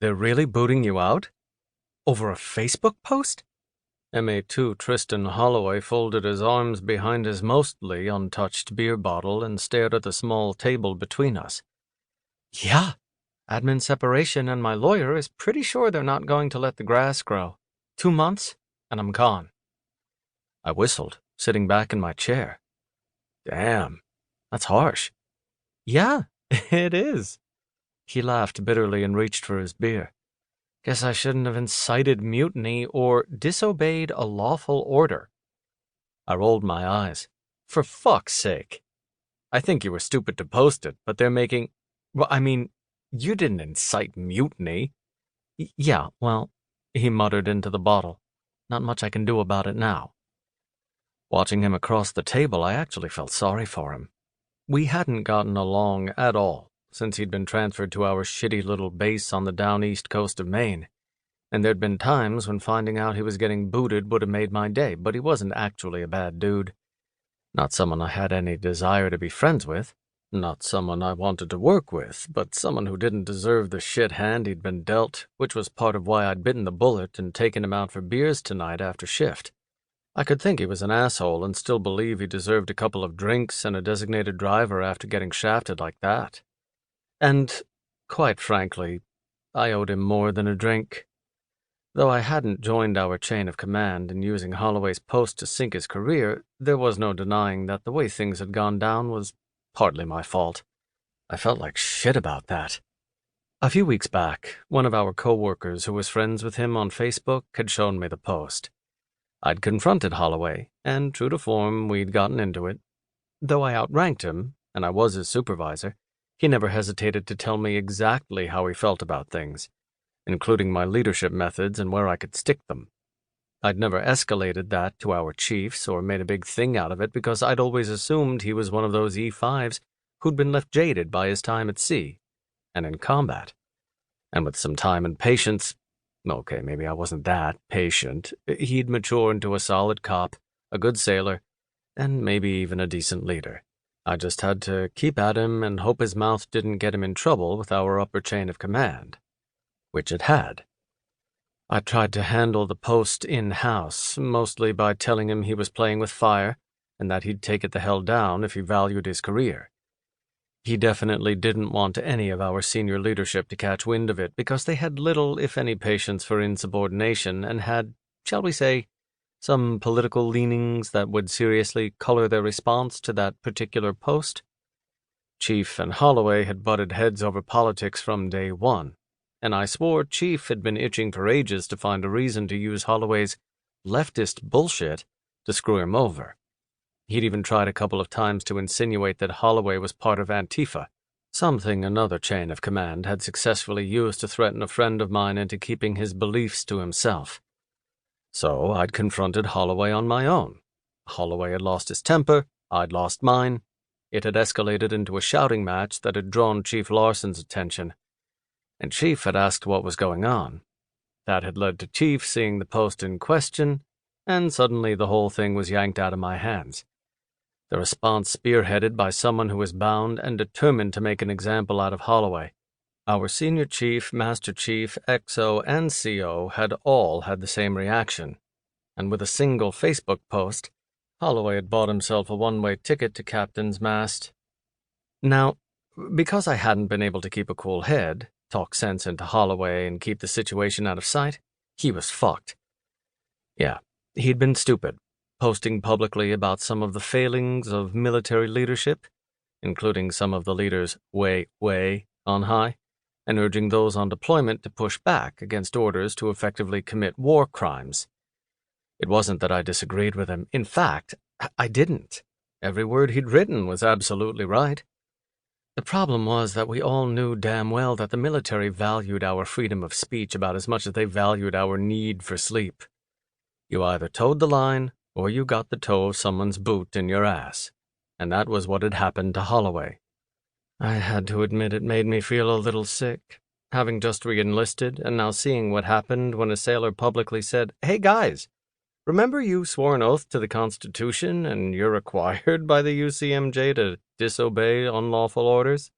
They're really booting you out? Over a Facebook post? MA2 Tristan Holloway folded his arms behind his mostly untouched beer bottle and stared at the small table between us. Yeah, admin separation, and my lawyer is pretty sure they're not going to let the grass grow. 2 months, and I'm gone. I whistled, sitting back in my chair. Damn, that's harsh. Yeah, it is. He laughed bitterly and reached for his beer. Guess I shouldn't have incited mutiny or disobeyed a lawful order. I rolled my eyes. For fuck's sake. I think you were stupid to post it, but they're making... Well, I mean, you didn't incite mutiny. Yeah, well, he muttered into the bottle. Not much I can do about it now. Watching him across the table, I actually felt sorry for him. We hadn't gotten along at all since he'd been transferred to our shitty little base on the down east coast of Maine, and there'd been times when finding out he was getting booted would have made my day, but he wasn't actually a bad dude. Not someone I had any desire to be friends with, not someone I wanted to work with, but someone who didn't deserve the shit hand he'd been dealt, which was part of why I'd bitten the bullet and taken him out for beers tonight after shift. I could think he was an asshole and still believe he deserved a couple of drinks and a designated driver after getting shafted like that. And, quite frankly, I owed him more than a drink. Though I hadn't joined our chain of command in using Holloway's post to sink his career, there was no denying that the way things had gone down was partly my fault. I felt like shit about that. A few weeks back, one of our coworkers who was friends with him on Facebook had shown me the post. I'd confronted Holloway, and true to form, we'd gotten into it. Though I outranked him, and I was his supervisor, he never hesitated to tell me exactly how he felt about things, including my leadership methods and where I could stick them. I'd never escalated that to our chiefs or made a big thing out of it because I'd always assumed he was one of those E5s who'd been left jaded by his time at sea and in combat. And with some time and patience, okay, maybe I wasn't that patient, he'd mature into a solid cop, a good sailor, and maybe even a decent leader. I just had to keep at him and hope his mouth didn't get him in trouble with our upper chain of command, which it had. I tried to handle the post in-house, mostly by telling him he was playing with fire and that he'd take it the hell down if he valued his career. He definitely didn't want any of our senior leadership to catch wind of it because they had little, if any, patience for insubordination and had, shall we say, some political leanings that would seriously color their response to that particular post. Chief and Holloway had butted heads over politics from day one, and I swore Chief had been itching for ages to find a reason to use Holloway's leftist bullshit to screw him over. He'd even tried a couple of times to insinuate that Holloway was part of Antifa, something another chain of command had successfully used to threaten a friend of mine into keeping his beliefs to himself. So I'd confronted Holloway on my own. Holloway had lost his temper, I'd lost mine. It had escalated into a shouting match that had drawn Chief Larson's attention, and Chief had asked what was going on. That had led to Chief seeing the post in question, and suddenly the whole thing was yanked out of my hands. The response spearheaded by someone who was bound and determined to make an example out of Holloway. Our senior chief, master chief, XO, and CO had all had the same reaction, and with a single Facebook post, Holloway had bought himself a one-way ticket to Captain's Mast. Now, because I hadn't been able to keep a cool head, talk sense into Holloway, and keep the situation out of sight, he was fucked. Yeah, he'd been stupid, posting publicly about some of the failings of military leadership, including some of the leaders way on high, and urging those on deployment to push back against orders to effectively commit war crimes. It wasn't that I disagreed with him. In fact, I didn't. Every word he'd written was absolutely right. The problem was that we all knew damn well that the military valued our freedom of speech about as much as they valued our need for sleep. You either towed the line, or you got the toe of someone's boot in your ass, and that was what had happened to Holloway. I had to admit it made me feel a little sick, having just re-enlisted and now seeing what happened when a sailor publicly said, "Hey guys, remember you swore an oath to the Constitution and you're required by the UCMJ to disobey unlawful orders?"